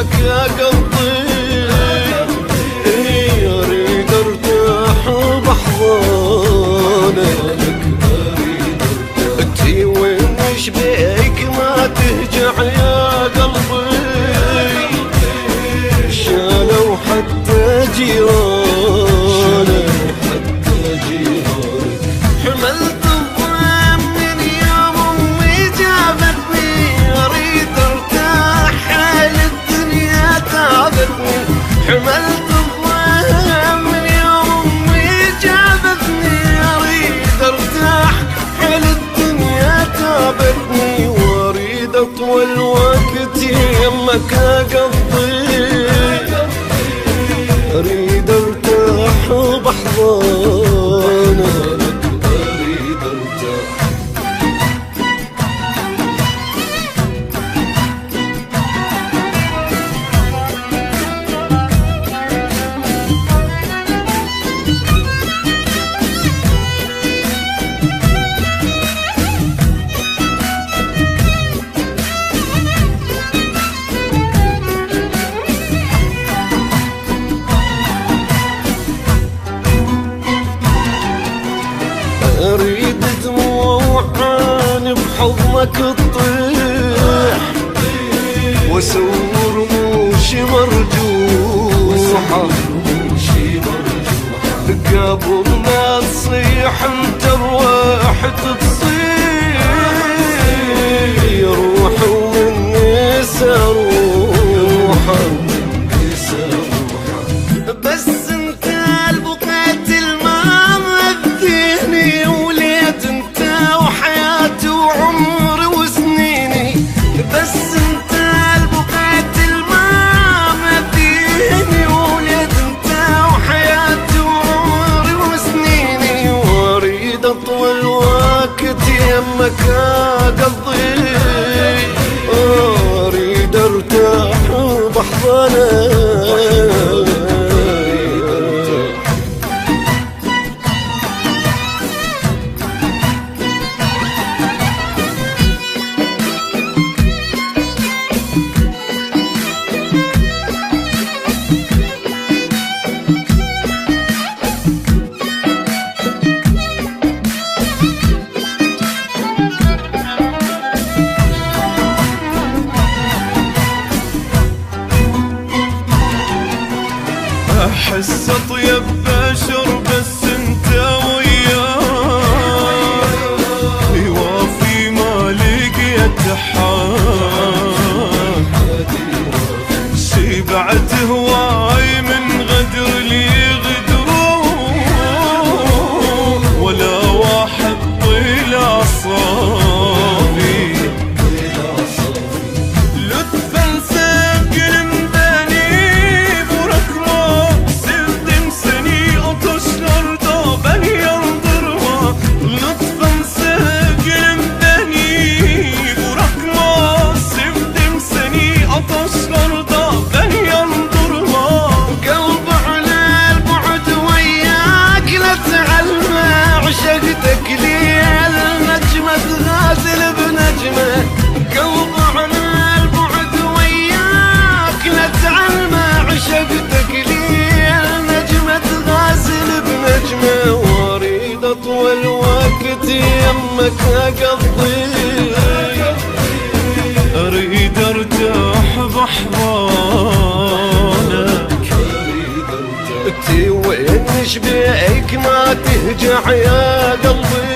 يمك يا قلبي، اريد ارتاح بحضانك، انتي وين شبيك ما تهجع يا قلبي، شالوا حتى جيرانك، حملت الضيم من يوم امي جابتني، اريد ارتاح حال الدنيا تعبتني، حملت الضيم من يوم امي جابتني، اريد ارتاح حال الدنيا تعبتني، واريد اطول وقت يمك يا قلبي، اريد ارتاح بحضانك، اريد ارتاح. اريد دموع عيني بحضنك تطيح، واسوي رموشي مرجوحة، قبل ما تصيح انت رواحك تصيح، روح ومني سروحة، بس انت البقيت الماء مديني، وليت انت وحياتي وعمري وسنيني، بس انت البقيت الماء مديني، وليت انت وحياتي وعمري وسنيني، واريد اطول وقت يمك يا قلبي، اريد ارتاح بحضانك. احس اطيب بشر بس انت وياه، يوافي ما لقيت حال، شبعت هواي من غدر لي غدروا، ولا واحد طيل اعصابي، لطفا ساكن مباني برك عشقتك لي النجمة غازل بنجمة، قلب على البعد وياك لا تعلمه، عشقتك لي النجمة غازل بنجمة، واريد اطول وقت يمك يا قلبي، اريد ارتاح بحضانك، انتي وين شبيك ما تهجع يا قلبي،